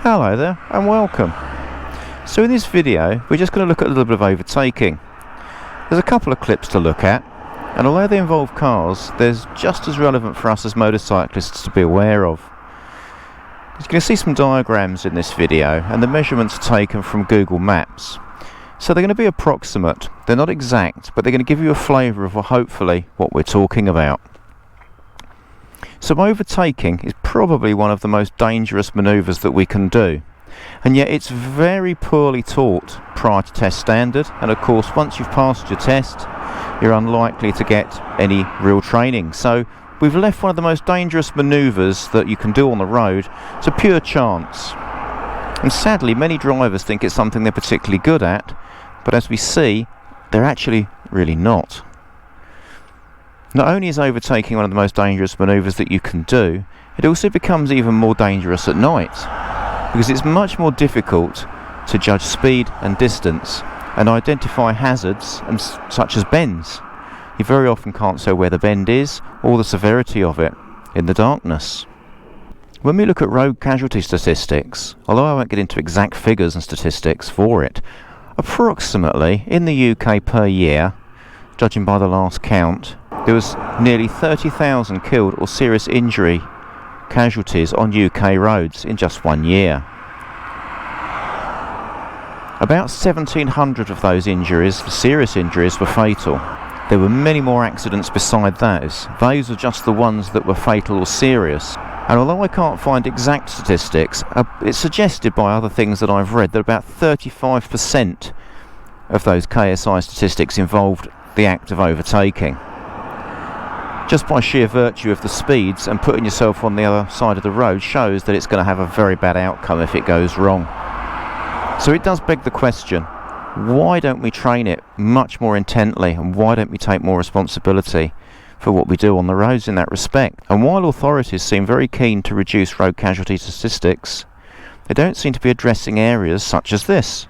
Hello there and welcome. So in this video we're just going to look at a little bit of overtaking. There's a couple of clips to look at, and although they involve cars, they're just as relevant for us as motorcyclists to be aware of. You can see some diagrams in this video, and the measurements are taken from Google Maps. So they're going to be approximate, they're not exact, but they're going to give you a flavour of hopefully what we're talking about. So overtaking is probably one of the most dangerous manoeuvres that we can do, and yet it's very poorly taught prior to test standard, and of course once you've passed your test you're unlikely to get any real training. So we've left one of the most dangerous manoeuvres that you can do on the road to pure chance, and sadly many drivers think it's something they're particularly good at, but as we see they're actually really not. Not only is overtaking one of the most dangerous manoeuvres that you can do, it also becomes even more dangerous at night, because it's much more difficult to judge speed and distance and identify hazards such as bends. You very often can't tell where the bend is or the severity of it in the darkness. When we look at road casualty statistics, although I won't get into exact figures and statistics for it, approximately in the UK per year, judging by the last count, there was nearly 30,000 killed or serious injury casualties on UK roads in just 1 year. About 1,700 of those injuries, serious injuries, were fatal. There were many more accidents beside those. Those are just the ones that were fatal or serious. And although I can't find exact statistics, it's suggested by other things that I've read that about 35% of those KSI statistics involved the act of overtaking. Just by sheer virtue of the speeds and putting yourself on the other side of the road shows that it's going to have a very bad outcome if it goes wrong. So it does beg the question, why don't we train it much more intently, and why don't we take more responsibility for what we do on the roads in that respect? And while authorities seem very keen to reduce road casualty statistics, they don't seem to be addressing areas such as this.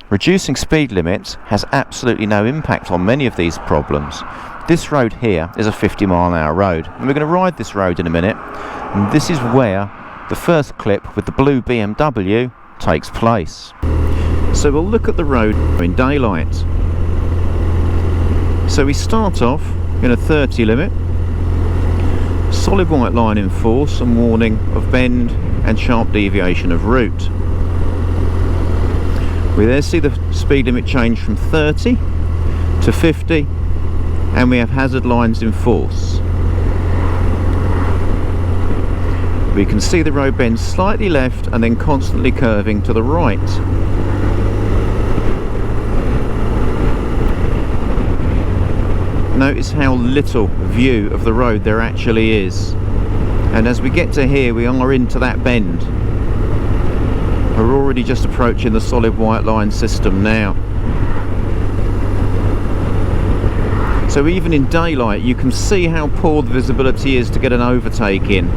Reducing speed limits has absolutely no impact on many of these problems. This road here is a 50-mile-an-hour road, and we're going to ride this road in a minute, and this is where the first clip with the blue BMW takes place. So we'll look at the road in daylight. So we start off in a 30 limit, solid white line in force and warning of bend and sharp deviation of route. We there see the speed limit change from 30 to 50, and we have hazard lines in force. We can see the road bend slightly left and then constantly curving to the right. Notice how little view of the road there actually is, and as we get to here we are into that bend. We're already just approaching the solid white line system now. So even in daylight you can see how poor the visibility is to get an overtake in.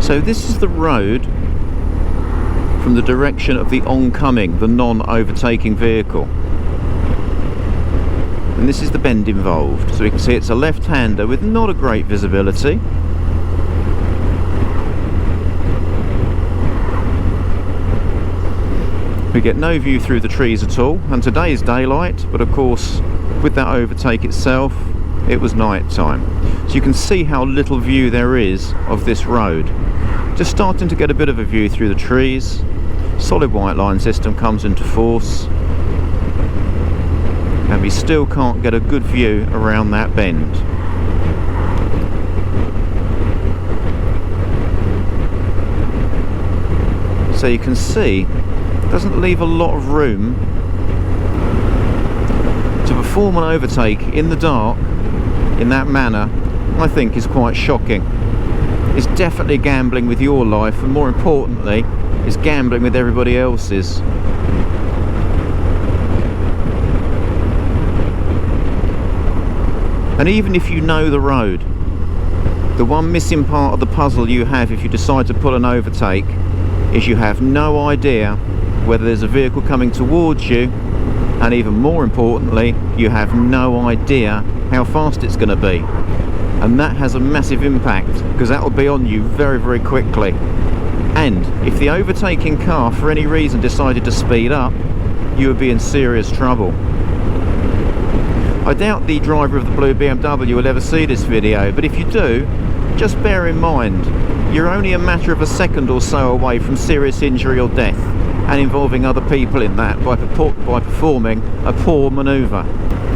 So this is the road from the direction of the oncoming, the non-overtaking vehicle. And this is the bend involved. So we can see it's a left-hander with not a great visibility. We get no view through the trees at all, and today is daylight, but of course with that overtake itself it was night time. So you can see how little view there is of this road. Just starting to get a bit of a view through the trees. Solid white line system comes into force, and we still can't get a good view around that bend. So you can see it doesn't leave a lot of room to perform an overtake in the dark in that manner. I think is quite shocking. It's definitely gambling with your life, and more importantly, it's gambling with everybody else's. And even if you know the road, the one missing part of the puzzle you have if you decide to pull an overtake is you have no idea whether there's a vehicle coming towards you, and even more importantly, you have no idea how fast it's going to be. And that has a massive impact, because that will be on you very, very quickly. And if the overtaking car for any reason decided to speed up, you would be in serious trouble. I doubt the driver of the blue BMW will ever see this video, but if you do, just bear in mind you're only a matter of a second or so away from serious injury or death, and involving other people in that by performing a poor manoeuvre.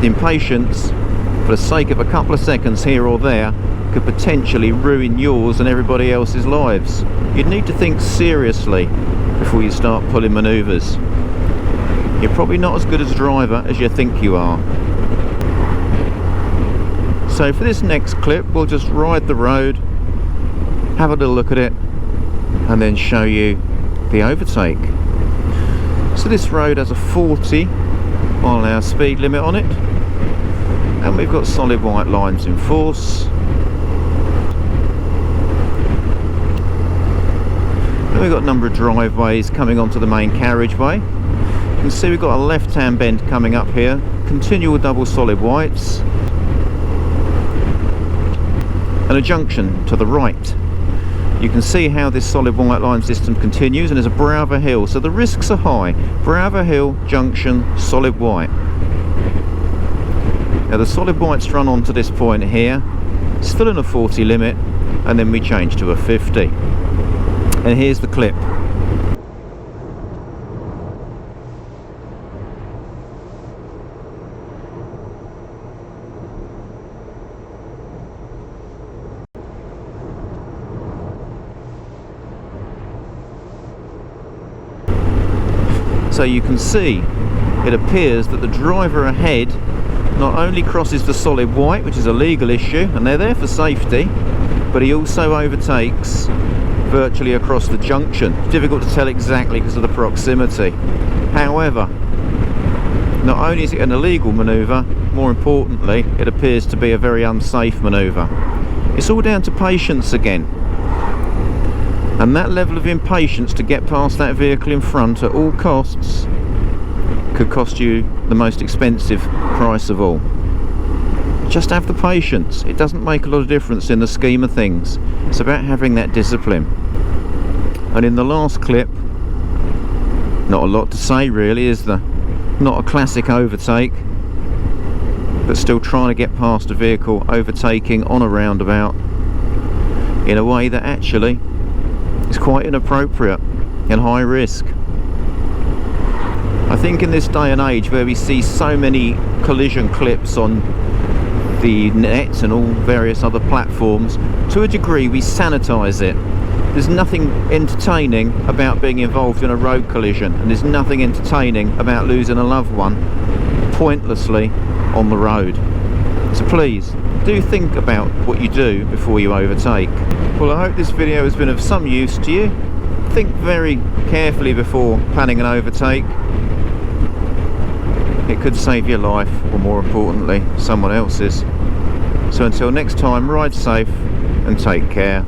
The impatience, for the sake of a couple of seconds here or there, could potentially ruin yours and everybody else's lives. You'd need to think seriously before you start pulling manoeuvres. You're probably not as good as a driver as you think you are. So for this next clip, we'll just ride the road, have a little look at it, and then show you the overtake. So this road has a 40 mile an hour speed limit on it, and we've got solid white lines in force. And we've got a number of driveways coming onto the main carriageway. You can see we've got a left-hand bend coming up here, continual double solid whites, and a junction to the right. You can see how this solid white line system continues, and there's a Bravo Hill, so the risks are high. Bravo Hill, junction, solid white. Now the solid whites run on to this point here, still in a 40 limit, and then we change to a 50. And here's the clip. So you can see, it appears that the driver ahead not only crosses the solid white, which is a legal issue, and they're there for safety, but he also overtakes virtually across the junction. It's difficult to tell exactly because of the proximity. However, not only is it an illegal manoeuvre, more importantly, it appears to be a very unsafe manoeuvre. It's all down to patience again. And that level of impatience to get past that vehicle in front at all costs could cost you the most expensive price of all. Just have the patience. It doesn't make a lot of difference in the scheme of things. It's about having that discipline. And in the last clip, not a lot to say really, is there? Not a classic overtake, but still trying to get past a vehicle overtaking on a roundabout in a way that actually is quite inappropriate and high risk. I think in this day and age where we see so many collision clips on the net and all various other platforms, to a degree we sanitize it. There's nothing entertaining about being involved in a road collision, and there's nothing entertaining about losing a loved one pointlessly on the road. So please, do think about what you do before you overtake. Well, I hope this video has been of some use to you. Think very carefully before planning an overtake. It could save your life, or more importantly, someone else's. So until next time, ride safe and take care.